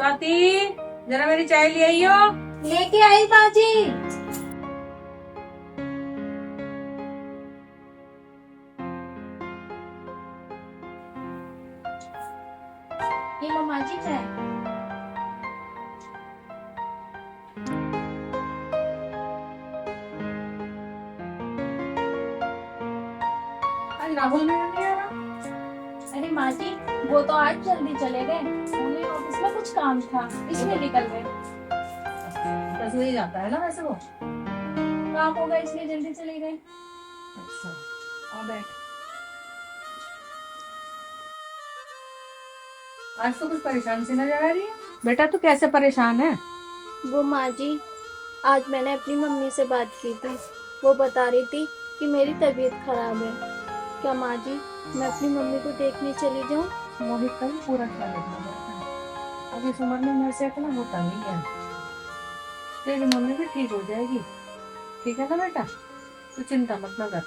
स्वाति, जरा मेरी चाय ले आई हो। लेके आई बाजी। ये लो माँ जी चाय। आज राहुल भी नहीं आ रहा। अरे माँ जी, वो तो आज जल्दी चले गए, उन्हें ऑफिस में कुछ काम था इसलिए निकल गए। 10 बजे जाता है ना वैसे वो। काम होगा इसलिए जल्दी चले गए। अच्छा, और बैठ। आज तो कुछ परेशान सी नजर आ रही है। बेटा तू कैसे परेशान है? वो माँ जी, आज मैंने अपनी मम्मी से बात की थी। वो बता रही थी कि मेरी तबीयत खराब है। क्या माँ जी, मैं अपनी मम्मी को देखने चली जाऊँ? मोहित का भी पूरा ख्याल रखना पड़ता है। अब इस उम्र में मेरे से इतना होता नहीं है। तेरी मम्मी भी ठीक हो जाएगी, ठीक है ना बेटा? तू चिंता मत ना कर।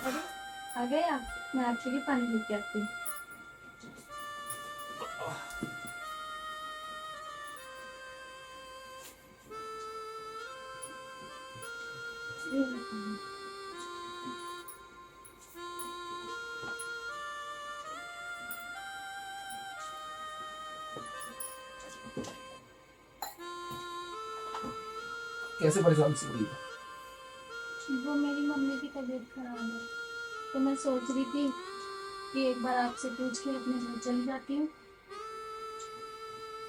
अरे आ गया, मैं आपके लिए पानी लेके आती हूँ। ये लो पानी। कैसे परेशान सी हुई है? वो मेरी मम्मी की तबीयत खराब है, तो मैं सोच रही थी कि एक बार आपसे पूछ के अपने घर चली जाती हूँ।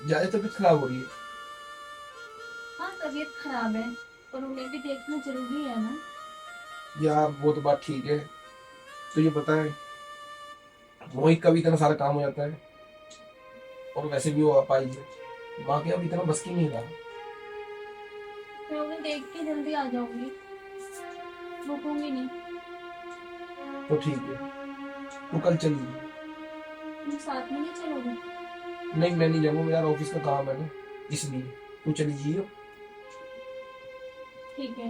ज्यादा तबीयत खराब हो रही है? हाँ, तबीयत खराब है, पर उन्हें भी देखना जरूरी है ना। यार वो तो बात ठीक है। तुझे पता है मोहित का भी इतना सारा काम हो जाता है, और वैसे भी वो आ पाई है। माँ के अब इतना बस की नहीं रहा। मैं उन्हें देख के जल्दी आ जाऊंगी, रुकूंगी नहीं। तो ठीक है, तू कल चली। तुम साथ में नहीं चलोगे? नहीं मैं नहीं जाऊंगा, मेरा ऑफिस का काम है ना, इसलिए तू चली जाइए। ठीक है,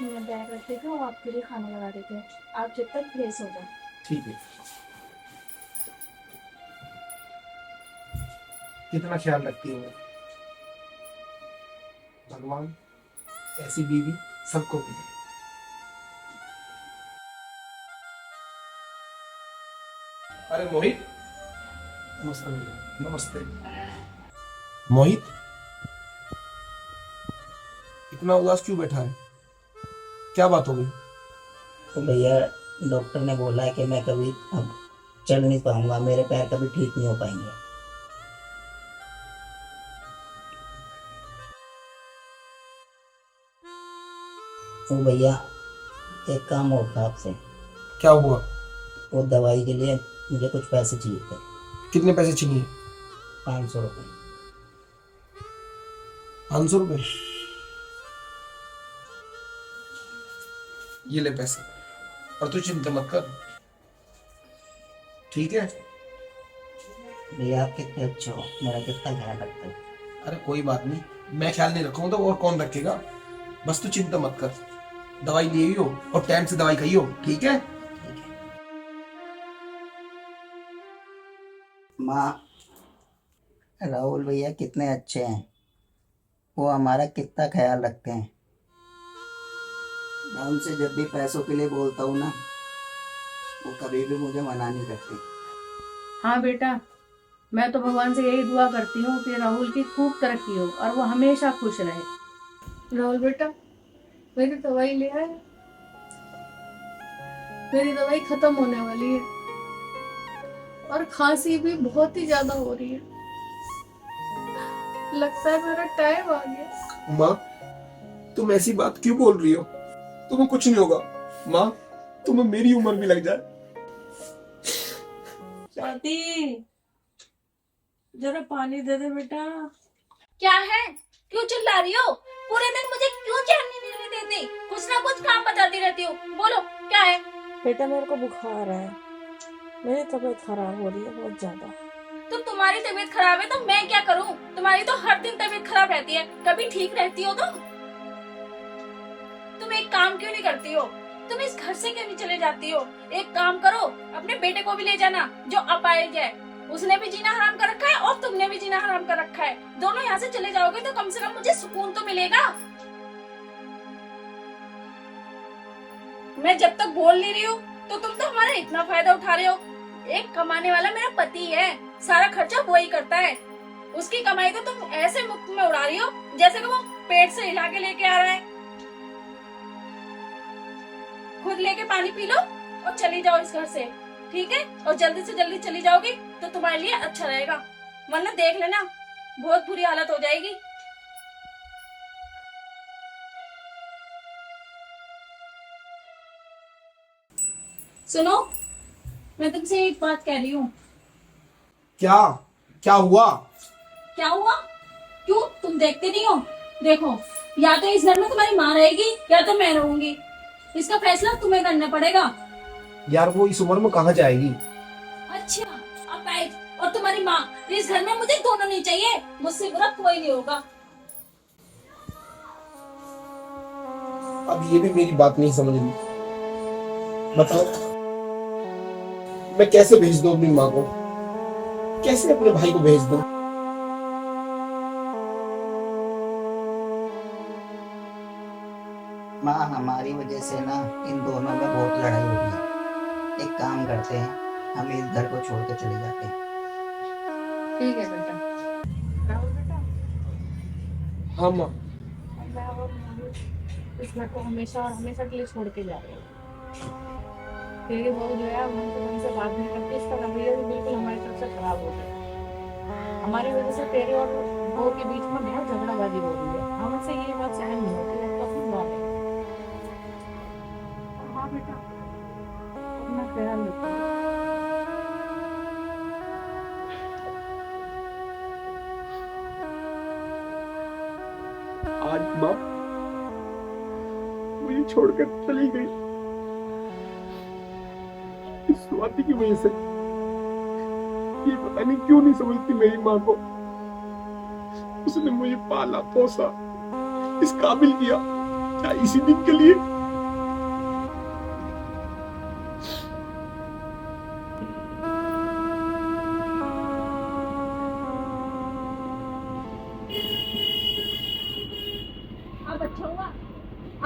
मैं बैग रख देती हूँ, आपके लिए खाना लगा देते हैं। आप जब तक फ्रेश हो जाओ। ठीक है। कितना ख्याल रखती है वो। भगवान ऐसी बीवी सबको मिले। अरे मोहित। नमस्ते भैया। नमस्ते। मोहित इतना उदास क्यों बैठा है? क्या बात हो गई? तो भैया, डॉक्टर ने बोला है कि मैं कभी अब चल नहीं पाऊंगा, मेरे पैर कभी ठीक नहीं हो पाएंगे। तो भैया, एक काम और था आपसे। क्या हुआ? वो दवाई के लिए मुझे कुछ पैसे चाहिए थे। कितने पैसे चाहिए? 500 रुपये। 500 रुपये? ये ले पैसे, और तू चिंता मत कर, ठीक है? भैया, आप कितने अच्छे हो, मेरा कितना ख्याल रखते हो। अरे कोई बात नहीं, मैं ख्याल नहीं रखूंगा तो और कौन रखेगा? बस तू चिंता मत कर, दवाई लिए हो और टाइम से दवाई खाई हो, ठीक है? ठीक है माँ, राहुल भैया कितने अच्छे हैं, वो हमारा कितना ख्याल रखते हैं। मैं उनसे जब भी पैसों के लिए बोलता हूँ ना, वो कभी भी मुझे मना नहीं करते। हाँ बेटा, मैं तो भगवान से यही दुआ करती हूँ कि राहुल की खूब तरक्की हो और वो हमेशा खुश रहे। राहुल बेटा, मेरी दवाई ले आए। मेरी दवाई खत्म होने वाली है और खांसी भी बहुत ही ज्यादा हो रही है। लगता है मेरा टाइम आ गया। माँ, तुम ऐसी बात क्यों बोल रही हो? तुम्हें कुछ नहीं होगा माँ, तुम्हें मेरी उम्र भी लग जाए। स्वाति, जरा पानी दे दे बेटा। क्या है? क्यों चिल्ला रही हो? पूरे दिन मुझे क्यों चैन नहीं लेने देती? कुछ ना कुछ काम बताती रहती हो। बोलो क्या है? बेटा मेरे को बुखार है, मेरी तबीयत खराब हो रही है बहुत ज्यादा। तो तुम्हारी तबीयत खराब है तो मैं क्या करूं? तुम्हारी तो हर दिन तबीयत खराब रहती है, कभी ठीक रहती हो तुम एक काम क्यों नहीं करती हो? तुम इस घर से क्यों नहीं चले जाती हो? एक काम करो, अपने बेटे को भी ले जाना जो अपाहिज है। उसने भी जीना हराम कर रखा है और तुमने भी जीना हराम कर रखा है। दोनों यहाँ से चले जाओगे तो कम से कम मुझे सुकून तो मिलेगा। मैं जब तक बोल नहीं रही हूँ तो तुम तो हमारा इतना फायदा उठा रहे हो। एक कमाने वाला मेरा पति है, सारा खर्चा वो ही करता है। उसकी कमाई तो तुम ऐसे मुफ्त में उड़ा रही हो जैसे कि वो पेट से हिला के लेके आ रहा है। खुद लेके पानी पी लो और चली जाओ इस घर से, ठीक है? और जल्दी से जल्दी चली जाओगी तो तुम्हारे लिए अच्छा रहेगा, वरना देख लेना बहुत बुरी हालत हो जाएगी। सुनो, मैं तुमसे एक बात कह रही हूँ। क्या क्या हुआ? क्या हुआ? क्यों तुम देखते नहीं हो? देखो, या तो इस घर में तुम्हारी माँ रहेगी या तो मैं रहूंगी। इसका फैसला तुम्हें करना पड़ेगा। यार वो इस उम्र में कहाँ जाएगी? अच्छा, अब आए और तुम्हारी माँ, इस घर में मुझे दोनों नहीं चाहिए। मुझसे बुरा कोई नहीं होगा। अब ये भी मेरी बात नहीं समझ रही। बताओ, मैं कैसे भेज दूं अपनी माँ को? कैसे अपने भाई को भेज दूं? माँ, हमारी वजह से ना इन दोनों में बहुत लड़ाई हो रही है। एक काम करते हैं, हम इस घर को छोड़ के चले जाते हैं। ठीक है बेटा। राहुल बेटा, हाँ माँ। मैं और मम्मी इस घर को हमेशा और हमेशा के लिए छोड़ के जा रहे हैं। तेरी बहू जो है मन से मन से बात नहीं करती, इसका रवैया भी बिल्कुल हमारी तरफ से खराब हो गया। हमारी वजह से तेरे और बहू के बीच में बहुत झगड़ाबाजी हो रही है। हमसे ये बात सहन नहीं होती। अब तो अपनी बात है। हाँ बेटा, अपना ख्याल रखो। आज माँ मुझे छोड़कर चली गई इस स्वाति की वजह से। ये पता नहीं क्यों नहीं समझती मेरी माँ को। उसने मुझे पाला पोसा, इस काबिल किया, क्या इसी दिन के लिए? अब अच्छा हुआ,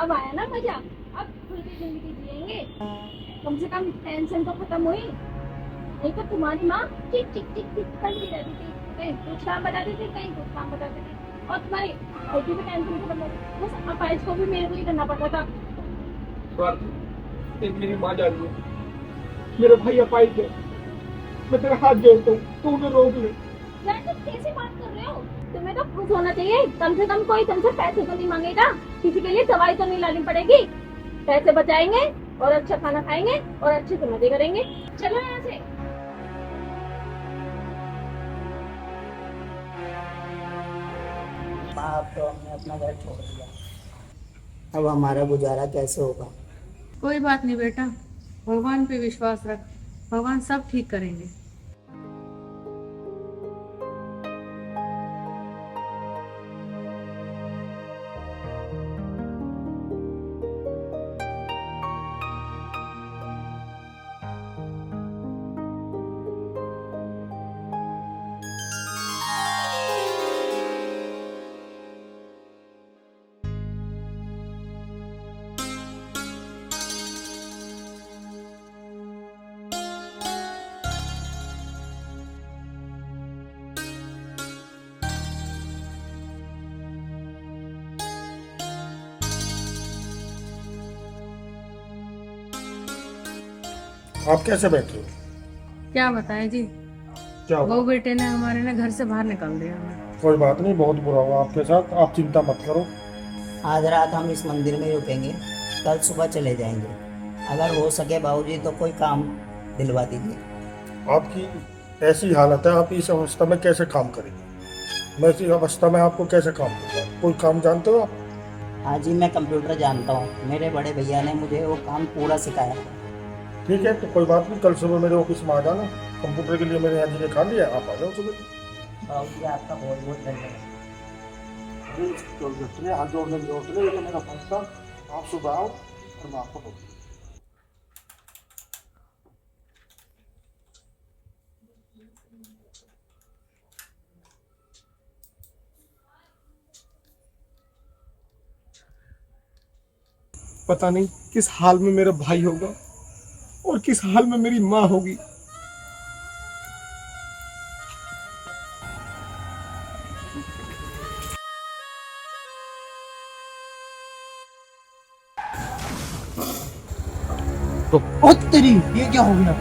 अब आया ना मजा। अब खुल के जिंदगी जिएंगे, कम से कम टेंशन तो खत्म हुई। नहीं तो तुम्हारी माँ चिक चिक चिक चिक करती रहती थी, कहीं कुछ काम बताती थी, कहीं कुछ काम बताती थी। और तुम्हारी बेटी भी टेंशन खत्म हो गई। बस अपाइज को भी मेरे को ही करना पड़ता था। एक मेरी माँ जा रही है, मेरा भाई अपाहिज है, मैं तेरा हाथ जोड़ता हूँ, तू उन्हें रोक ले। यार तुम कैसे बात कर रहे हो? तुम्हें तो खुश होना चाहिए। कम से कम कोई तुमसे पैसे तो नहीं मांगेगा, किसी के लिए दवाई तो नहीं लानी पड़ेगी। पैसे बचाएंगे और अच्छा खाना खाएंगे और अच्छे से मजे करेंगे। चलो यहाँ से। माँ, अब तो हमने अपना घर छोड़ दिया, अब हमारा गुजारा कैसे होगा? कोई बात नहीं बेटा, भगवान पे विश्वास रख, भगवान सब ठीक करेंगे। आप कैसे बैठे हो? क्या बताएं जी, क्या हुआ? बहू बेटे ने हमारे ना घर से बाहर निकाल दिया हमें। कोई बात नहीं, बहुत बुरा हुआ आपके साथ, आप चिंता मत करो। आज रात हम इस मंदिर में ही रुकेंगे, कल सुबह चले जाएंगे। अगर हो सके बाबूजी तो कोई काम दिलवा दीजिए। आपकी ऐसी हालत है, आप इस अवस्था में कैसे काम करेंगे? मैं इस अवस्था में आपको कैसे काम दूंगा? कोई काम जानते हो आप? हाँ जी, मैं कंप्यूटर जानता हूँ, मेरे बड़े भैया ने मुझे वो काम पूरा सिखाया है। ठीक है, तो कोई बात नहीं, कल सुबह मेरे ऑफिस में आ जाना, कंप्यूटर के लिए मैंने यहाँ जगह खा लिया, आप आ जाओ सुबह। बाबूजी आपका बहुत बहुत धन्यवाद। हाथ जोड़ने की जरूरत नहीं, ये तो मेरा फर्ज था। आप सुबह आओ और मैं आपको बोलूँ। पता नहीं किस हाल में मेरा भाई होगा और किस हाल में मेरी माँ होगी। ओ तेरी, ये क्या हो गया?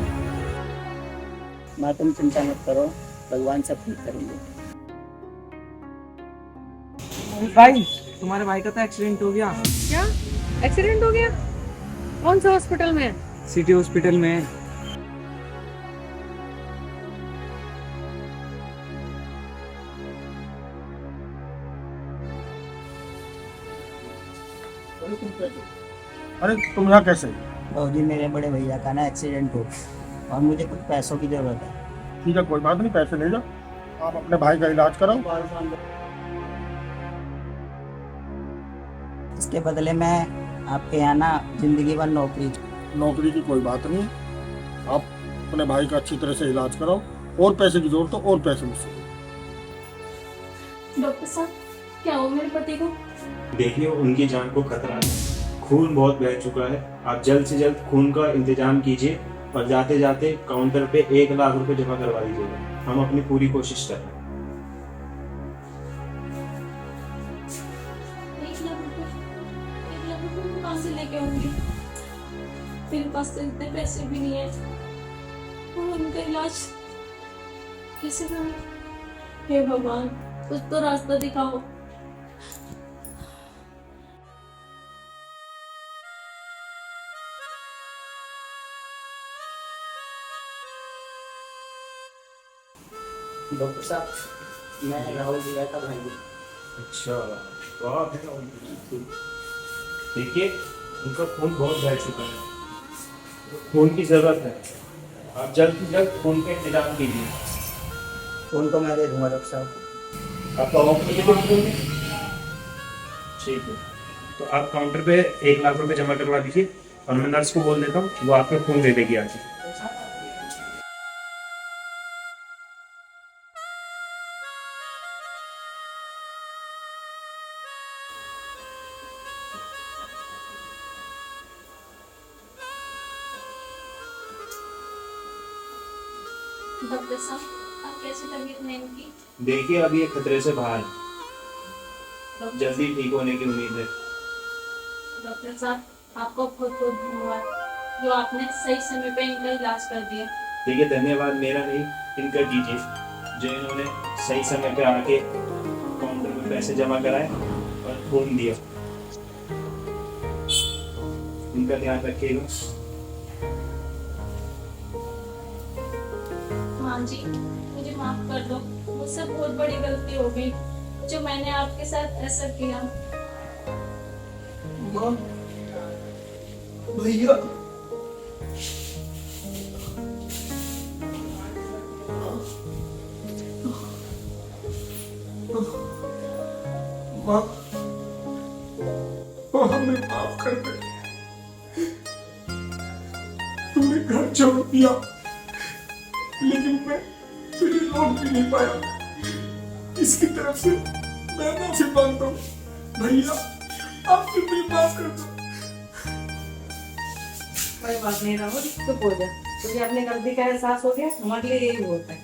माँ तुम चिंता मत करो, भगवान सब ठीक करेंगे। भाई तुम्हारे भाई का तो एक्सीडेंट हो गया। क्या एक्सीडेंट हो गया? कौन से हॉस्पिटल में? सिटी हॉस्पिटल में। अरे तुम यहाँ कैसे? बाबूजी मेरे बड़े भैया का ना एक्सीडेंट हो गया और मुझे कुछ पैसों की जरूरत है। ठीक है, कोई बात नहीं, पैसे ले जाओ, आप अपने भाई का इलाज कराओ। इसके बदले में आपके यहाँ ना जिंदगी भर नौकरी। नौकरी की कोई बात नहीं, आप अपने भाई का अच्छी तरह से इलाज कराओ, और पैसे की जरूरत हो और पैसे मुझसे। डॉक्टर साहब, क्या हो मेरे पति को? देखिए उनकी जान को खतरा है, खून बहुत बह चुका है। आप जल्द से जल्द खून का इंतजाम कीजिए और जाते जाते काउंटर पे 1 लाख रुपए जमा करवा दीजिएगा। हम अपनी पूरी कोशिश कर रहे हैं। 1 लाख रुपए मैं कहाँ से लेके आऊंगी? मेरे पास तो इतने पैसे भी नहीं है, और उनका इलाज कैसे करूं? हे भगवान, कुछ तो रास्ता दिखाओ। डॉक्टर साहब मैं राहुल भैया का भाई हूँ। अच्छा, तो आप देखिए उनका खून बहुत बह चुका है, खून की जरूरत है। आप जल्द से जल्द खून का इंतजाम कीजिए। फोन को मैं दे दूंगा डॉक्टर साहब। आप ठीक है, तो आप काउंटर पे 1 लाख रुपए जमा करवा दीजिए और मैं नर्स को बोल देता हूँ, वो आपका खून दे देगी आके। डॉक्टर साहब, आप कैसी तबीयत है इनकी? देखिए अभी ये खतरे से बाहर है, डॉक्टर जल्दी ठीक होने की उम्मीद है। डॉक्टर साहब, आपको बहुत बहुत धन्यवाद जो आपने सही समय पे इनका इलाज कर दिया। ठीक है, धन्यवाद मेरा नहीं इनका कीजिए, जो इन्होंने सही समय पे आके काउंटर में पैसे जमा कराए और खून दिया। इनका ध्यान रखिएगा। हाँ जी, मुझे माफ कर दो, मुझसे बहुत बड़ी गलती हो गई जो मैंने आपके साथ ऐसा किया। माँ, भैया, माँ, हमें माफ कर दे। तुमने घर छोड़ दिया, लेकिन मैं तुझे लौट भी नहीं पाया। इसकी तरफ से मैं माफी मांगता हूँ। भैया, आप मुझे माफ कर दो। कोई बात नहीं राहुल, चुप हो जा। तुझे अपनी गलती का एहसास हो गया, हमारे लिए यही होता है।